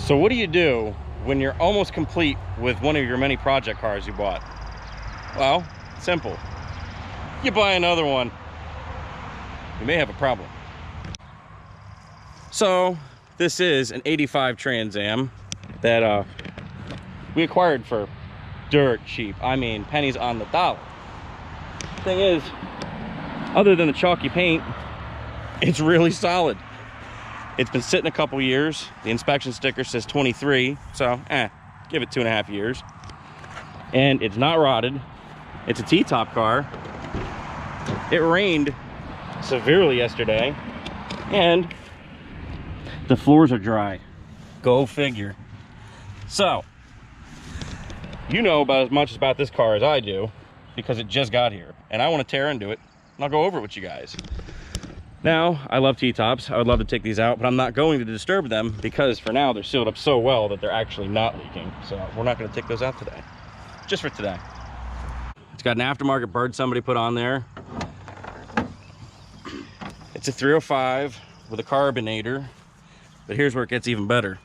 So what do you do when you're almost complete with one of your many project cars you bought? Well, simple. You buy another one. You may have a problem. So this is an 85 Trans Am that we acquired for dirt cheap. I mean, pennies on the dollar. Thing is, other than the chalky paint, it's really solid. It's been sitting a couple years. The inspection sticker says 23, so give it 2.5 years. And it's not rotted. It's a T-top car. It rained severely yesterday, and the floors are dry. Go figure. So, you know about as much about this car as I do, because it just got here, and I want to tear into it, and I'll go over it with you guys. Now, I love T-tops. I would love to take these out, but I'm not going to disturb them because for now they're sealed up so well that they're actually not leaking. So we're not going to take those out today, just for today. It's got an aftermarket bird somebody put on there. It's a 305 with a carbonator, but here's where it gets even better.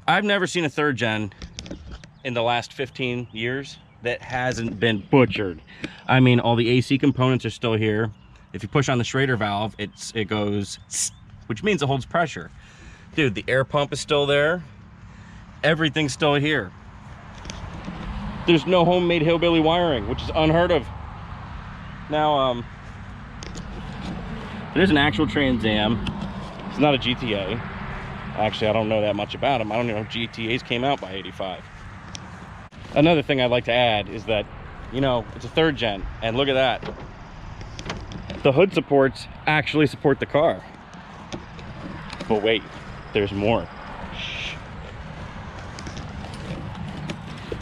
I've never seen a third gen in the last 15 years that hasn't been butchered. I mean, all the AC components are still here. If you push on the Schrader valve, it goes, which means it holds pressure. Dude, the air pump is still there. There's still here. There's no homemade hillbilly wiring, which is unheard of. Now, it is an actual Trans Am. It's not a GTA. Actually, I don't know that much about them. I don't even know if GTAs came out by 85. Another thing I'd like to add is that, you know, it's a third gen, and look at that. The hood supports actually support the car. But wait, there's more. Shh.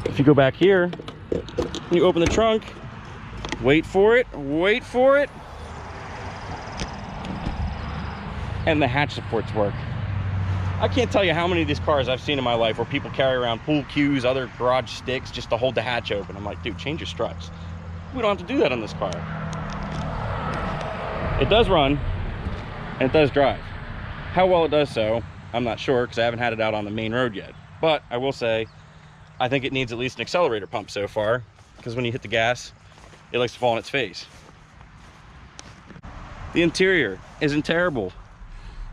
If you go back here, and you open the trunk, wait for it, and the hatch supports work. I can't tell you how many of these cars I've seen in my life where people carry around pool cues, other garage sticks just to hold the hatch open. I'm like, dude, change your struts. We don't have to do that on this car. It does run, and it does drive. How well it does so, I'm not sure, because I haven't had it out on the main road yet. But I will say, I think it needs at least an accelerator pump so far, because when you hit the gas, it likes to fall on its face. The interior isn't terrible.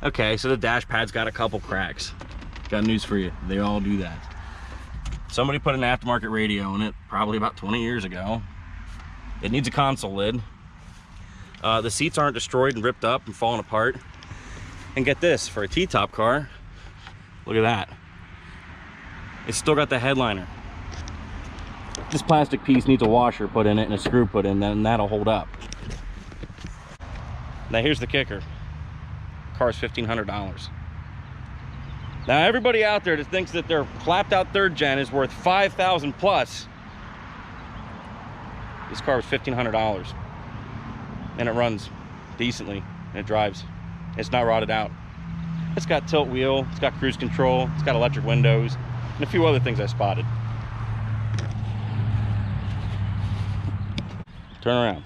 Okay, so the dash pad's got a couple cracks. Got news for you, they all do that. Somebody put an aftermarket radio in it, probably about 20 years ago. It needs a console lid. The seats aren't destroyed and ripped up and falling apart. And get this, for a T-top car, look at that. It's still got the headliner. This plastic piece needs a washer put in it and a screw put in, then that'll hold up. Now here's the kicker. The car's $1,500. Now everybody out there that thinks that their flapped out third gen is worth $5,000 plus, this car was $1,500. And it runs decently, and it drives. It's not rotted out. It's got tilt wheel, it's got cruise control, it's got electric windows, and a few other things I spotted. Turn around.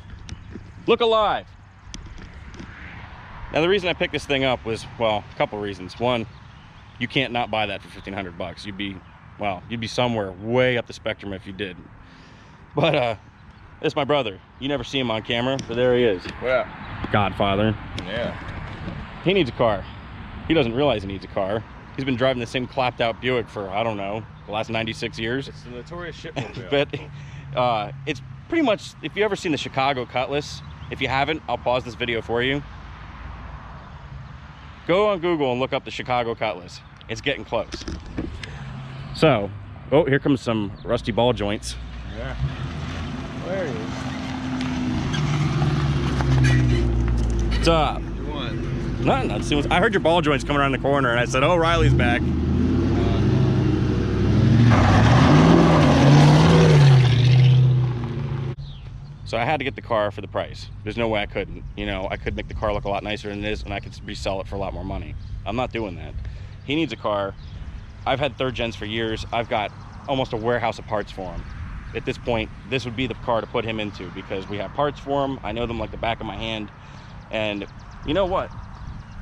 Look alive. Now the reason I picked this thing up was, well, a couple reasons. One, you can't not buy that for 1,500 bucks. You'd be somewhere way up the spectrum if you did. But it's my brother. You never see him on camera, but there he is. Yeah. Godfather. Yeah. He needs a car. He doesn't realize he needs a car. He's been driving the same clapped out Buick for, I don't know, the last 96 years. It's the notorious shitmobile. But it's pretty much, if you ever seen the Chicago Cutlass, if you haven't, I'll pause this video for you. Go on Google and look up the Chicago Cutlass. It's getting close. So, oh, here comes some rusty ball joints. Yeah. There he is. What's up? You won. Nothing. I heard your ball joints coming around the corner, and I said, oh, Riley's back. So I had to get the car for the price. There's no way I couldn't. You know, I could make the car look a lot nicer than it is, and I could resell it for a lot more money. I'm not doing that. He needs a car. I've had third gens for years. I've got almost a warehouse of parts for him. At this point, this would be the car to put him into because we have parts for him. I know them like the back of my hand. And you know what?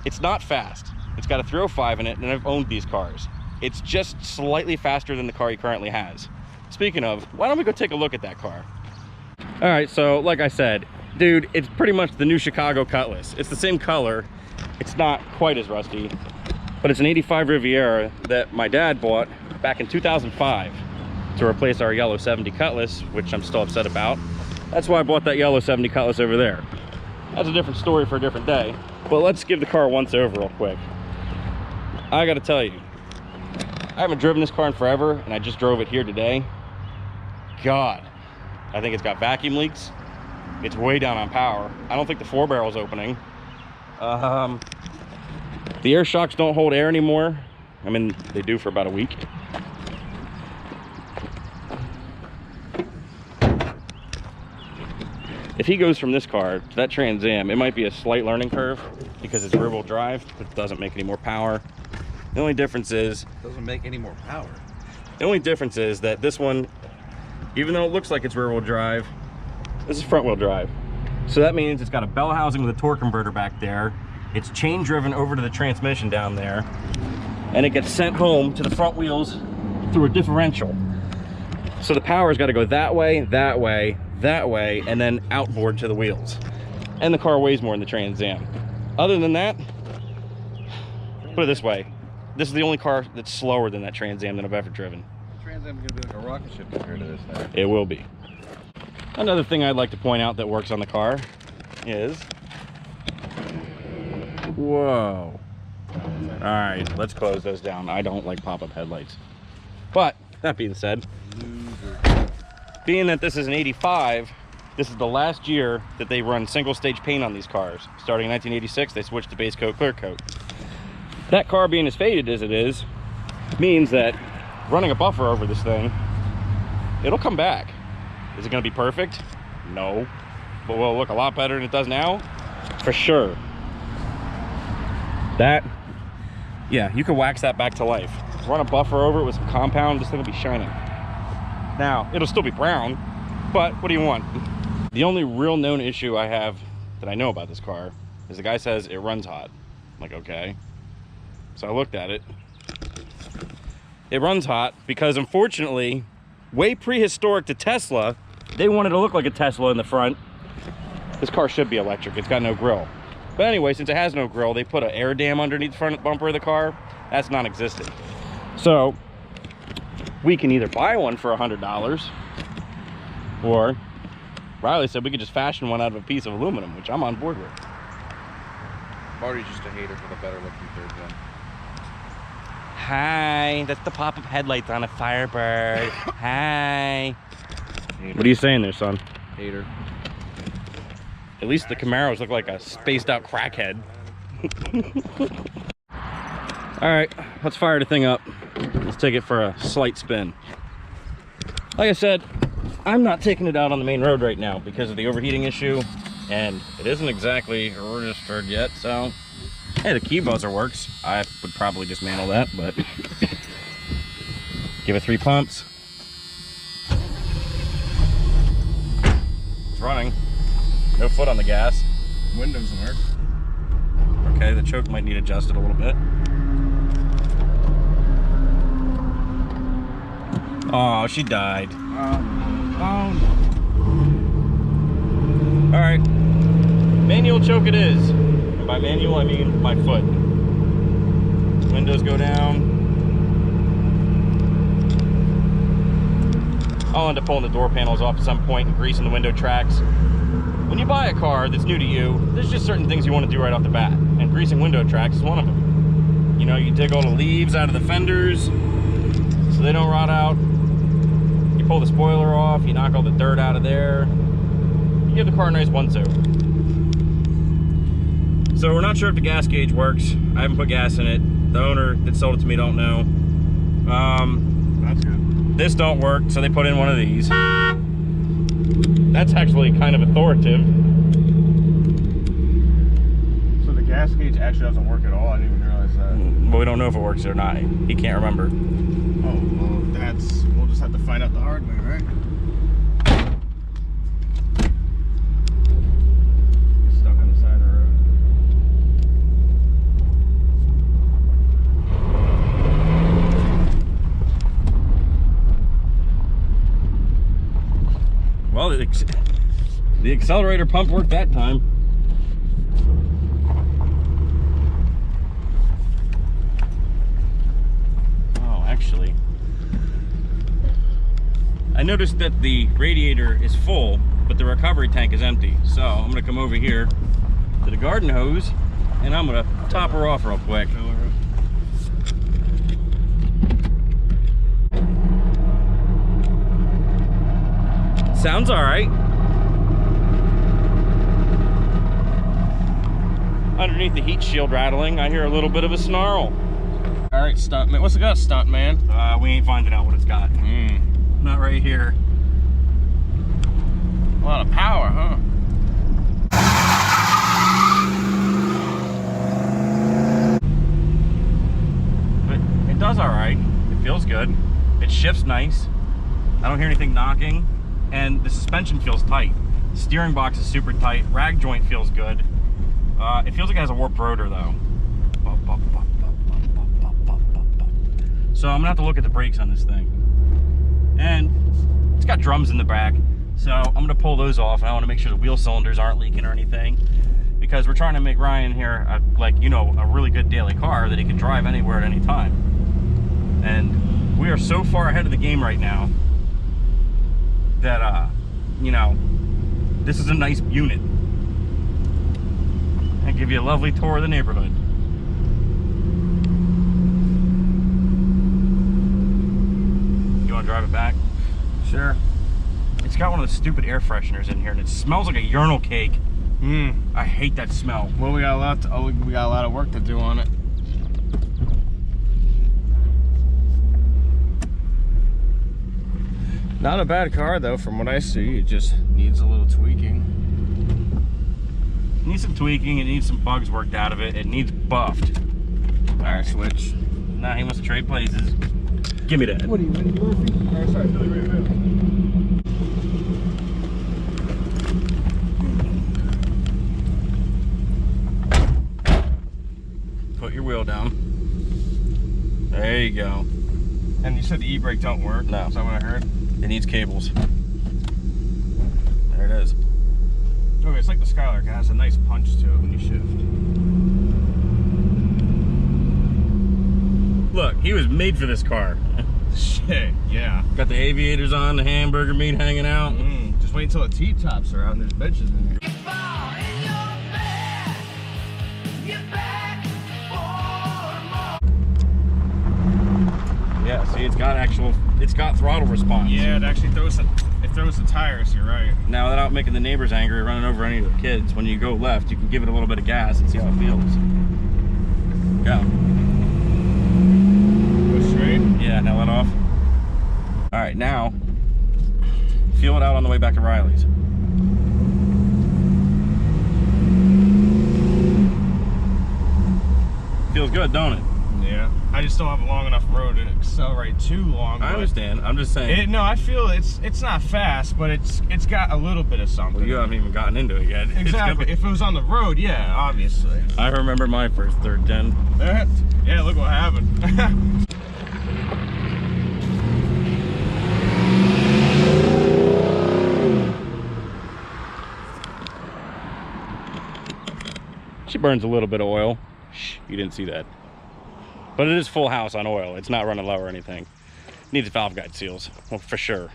It's not fast. It's got a 305 in it, and I've owned these cars. It's just slightly faster than the car he currently has. Speaking of, why don't we go take a look at that car? All right, so like I said, dude, it's pretty much the new Chicago Cutlass. It's the same color. It's not quite as rusty, but it's an 85 Riviera that my dad bought back in 2005 to replace our yellow 70 Cutlass, which I'm still upset about. That's why I bought that yellow 70 Cutlass over there. That's a different story for a different day. But let's give the car a once over real quick. I gotta tell you, I haven't driven this car in forever, and I just drove it here today. God, I think it's got vacuum leaks. It's way down on power. I don't think the 4-barrel's opening. The air shocks don't hold air anymore. I mean, they do for about a week. If he goes from this car to that Trans Am, it might be a slight learning curve because it's rear-wheel drive, but it doesn't make any more power. The only difference is... Doesn't make any more power. The only difference is that this one, even though it looks like it's rear-wheel drive, this is front-wheel drive. So that means it's got a bell housing with a torque converter back there. It's chain driven over to the transmission down there, and it gets sent home to the front wheels through a differential. So the power's got to go that way, that way, that way, and then outboard to the wheels. And the car weighs more than the Trans Am. Other than that, put it this way, this is the only car that's slower than that Trans Am that I've ever driven. The Trans Am is going to be like a rocket ship compared to this thing. It will be. Another thing I'd like to point out that works on the car is... Whoa. All right, let's close those down. I don't like pop-up headlights. But, that being said, being that this is an 85, this is the last year that they run single-stage paint on these cars. Starting in 1986, they switched to base coat, clear coat. That car being as faded as it is, means that running a buffer over this thing, it'll come back. Is it gonna be perfect? No. But will it look a lot better than it does now? For sure. That, yeah, you can wax that back to life. Run a buffer over it with some compound, this thing will be shining. Now, it'll still be brown, but what do you want? The only real known issue I have that I know about this car is the guy says it runs hot. I'm like, okay. So I looked at it. It runs hot because, unfortunately, way prehistoric to Tesla, they wanted to look like a Tesla in the front. This car should be electric, it's got no grill. But anyway, since it has no grill, they put an air dam underneath the front bumper of the car. That's non-existent. So we can either buy one for $100, or Riley said we could just fashion one out of a piece of aluminum, which I'm on board with. Marty's just a hater for the better looking third gen. Hi, that's the pop-up headlights on a Firebird. Hi. Hater. What are you saying there, son? Hater. At least the Camaros look like a spaced out crackhead. All right, let's fire the thing up. Let's take it for a slight spin. Like I said, I'm not taking it out on the main road right now because of the overheating issue, and it isn't exactly registered yet, so hey, the key buzzer works. I would probably dismantle that, but give it 3 pumps. It's running. No foot on the gas. Windows work. Okay, the choke might need adjusted a little bit. Oh, she died. Oh. All right, manual choke it is. And by manual, I mean my foot. Windows go down. I'll end up pulling the door panels off at some point and greasing the window tracks. When you buy a car that's new to you, there's just certain things you want to do right off the bat, and greasing window tracks is one of them. You know, you dig all the leaves out of the fenders so they don't rot out. You pull the spoiler off, you knock all the dirt out of there. You give the car a nice once-over. So we're not sure if the gas gauge works. I haven't put gas in it. The owner that sold it to me don't know. That's good. This don't work, so they put in one of these. That's actually kind of authoritative. So the gas gauge actually doesn't work at all? I didn't even realize that. But we don't know if it works or not. He can't remember. Oh, well, we'll just have to find out the hard way, right? Stuck on the side of the road. the accelerator pump worked that time. Oh, actually, I noticed that the radiator is full, but the recovery tank is empty. So I'm gonna come over here to the garden hose and I'm gonna top her off real quick. Sounds all right. Underneath the heat shield rattling, I hear a little bit of a snarl. All right, stuntman. What's it got, stuntman? We ain't finding out what it's got. Not right here. A lot of power, huh? But it does all right. It feels good. It shifts nice. I don't hear anything knocking. And the suspension feels tight. Steering box is super tight. Rag joint feels good. It feels like it has a warped rotor though. So I'm gonna have to look at the brakes on this thing. And it's got drums in the back. So I'm gonna pull those off, and I wanna make sure the wheel cylinders aren't leaking or anything. Because we're trying to make Ryan here, a really good daily car that he can drive anywhere at any time. And we are so far ahead of the game right now that, this is a nice unit. And give you a lovely tour of the neighborhood. You want to drive it back? Sure. It's got one of those stupid air fresheners in here, and it smells like a urinal cake. I hate that smell. Well, we got a lot of work to do on it. Not a bad car though, from what I see. It just needs a little tweaking. It needs some tweaking. It needs some bugs worked out of it. It needs buffed. Alright, switch. Nah, he wants to trade places. Give me that. What are you, Eddie Murphy? Alright, sorry, Billy Ray Bill. Put your wheel down. There you go. And you said the e-brake don't work? No. Is that what I heard? It needs cables. There it is. Okay, it's like the Skylark. It has a nice punch to it when you shift. Look, he was made for this car. Shit, yeah. Got the aviators on, the hamburger meat hanging out. Just wait until the T-tops are out and there's benches in here. Yeah, see, it's got throttle response. Yeah, it actually throws the tires, you're right. Now, without making the neighbors angry or running over any of the kids, when you go left, you can give it a little bit of gas and see how it feels. Go. Go straight? Yeah, now let off. All right, now, feel it out on the way back to Riley's. Feels good, don't it? Yeah. I just don't have a long enough road to accelerate too long. I understand. I'm just saying. No, I feel it's not fast, but it's got a little bit of something. Well, you haven't even gotten into it yet. Exactly. If it was on the road, yeah, obviously. I remember my first third gen. Yeah, look what happened. She burns a little bit of oil. Shh, you didn't see that. But it is full house on oil. It's not running low or anything. Needs valve guide seals, well, for sure.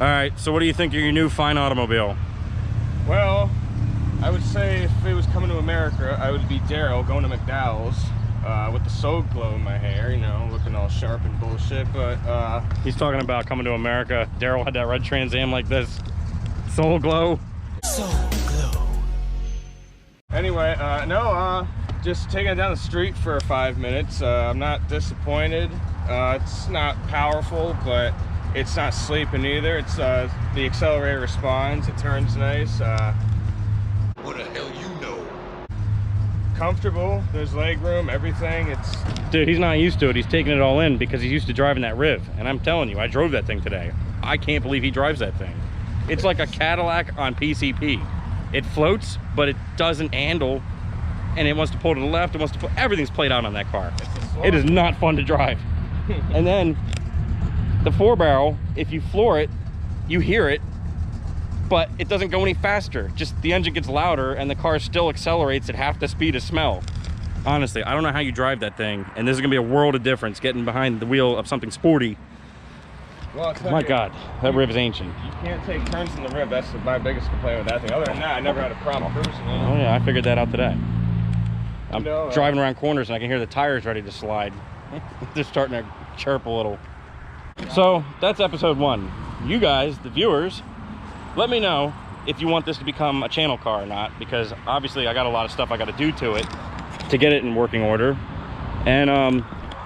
All right, so what do you think of your new fine automobile? Well, I would say if it was coming to America, I would be Daryl going to McDowell's with the soul glow in my hair, you know, looking all sharp and bullshit, but... He's talking about coming to America. Daryl had that red Trans Am like this. Soul glow. Soul glow. Anyway, just taking it down the street for 5 minutes. I'm not disappointed. It's not powerful, but it's not sleeping either. It's the accelerator responds. It turns nice. What the hell you know? Comfortable. There's leg room. Everything. Dude, he's not used to it. He's taking it all in because he's used to driving that Riv. And I'm telling you, I drove that thing today. I can't believe he drives that thing. It's like a Cadillac on PCP. It floats, but it doesn't handle, and it wants to pull to the left. It wants to pull. Everything's played out on that car. It's a It is not fun to drive. And then the 4-barrel, if you floor it, you hear it, but it doesn't go any faster. Just the engine gets louder and the car still accelerates at half the speed of smell. Honestly, I don't know how you drive that thing, and this is gonna be a world of difference getting behind the wheel of something sporty. Well, My God, that rib is ancient. You can't take turns in the rib. That's my biggest complaint with that thing. Other than that, I never had a problem cruising. Oh yeah, I figured that out today. I'm You know, driving around corners and I can hear the tires ready to slide. They're starting to chirp a little. So that's episode 1. You guys, the viewers, let me know if you want this to become a channel car or not, because obviously I got a lot of stuff I got to do to it to get it in working order. And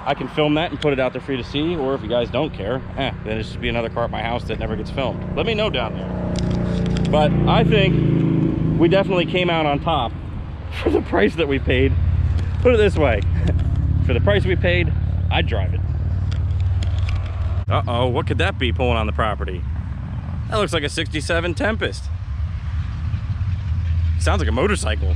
I can film that and put it out there for you to see, or if you guys don't care, then it's just be another car at my house that never gets filmed. Let me know down there. But I think we definitely came out on top for the price that we paid. Put it this way, for the price we paid, I'd drive it. Uh-oh, what could that be pulling on the property? That looks like a 67 Tempest. Sounds like a motorcycle.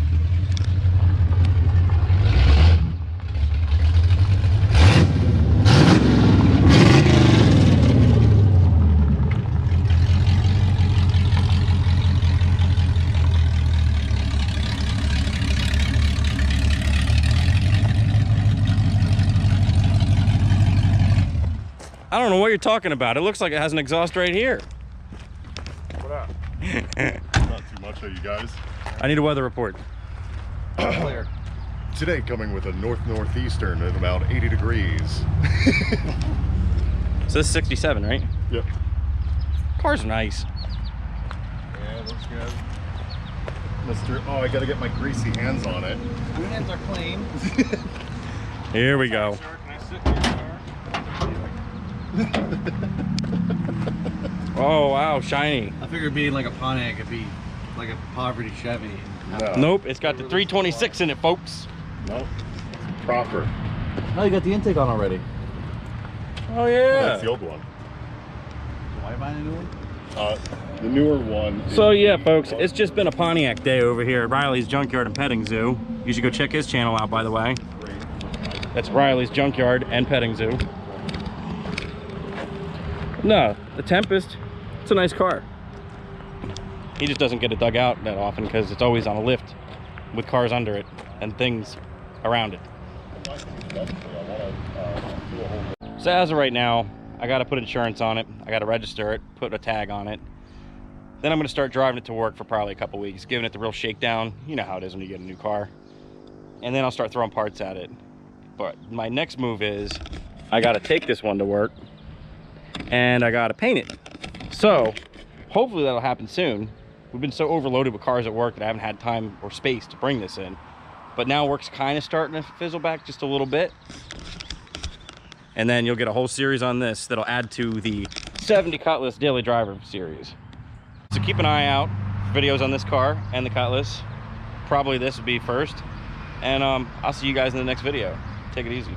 I don't know what you're talking about. It looks like it has an exhaust right here. What up? Not too much, are you guys? I need a weather report. Clear. Today coming with a northeastern at about 80 degrees. So this is 67, right? Yep. Car's nice. Yeah, it looks good. Oh, I gotta get my greasy hands on it. Your hands are clean. Here we go. Sir, can I sit in your car? Oh, wow, shiny. I figured being like a Pontiac, it'd be like a poverty Chevy. No. Nope, it's got the 326 in it, folks. Nope. Proper. No, you got the intake on already. Oh, yeah. That's the old one. Why am I buying a new one? The newer one. So, yeah, folks, it's just been a Pontiac day over here at Riley's Junkyard and Petting Zoo. You should go check his channel out, by the way. That's Riley's Junkyard and Petting Zoo. No, the Tempest, it's a nice car. He just doesn't get it dug out that often because it's always on a lift with cars under it and things around it. So as of right now, I got to put insurance on it. I got to register it, put a tag on it. Then I'm going to start driving it to work for probably a couple weeks, giving it the real shakedown. You know how it is when you get a new car. And then I'll start throwing parts at it. But my next move is I got to take this one to work and I got to paint it. So hopefully that'll happen soon. We've been so overloaded with cars at work that I haven't had time or space to bring this in. But now work's kind of starting to fizzle back just a little bit. And then you'll get a whole series on this that'll add to the 70 Cutlass Daily Driver series. So keep an eye out for videos on this car and the Cutlass. Probably this will be first. And I'll see you guys in the next video. Take it easy.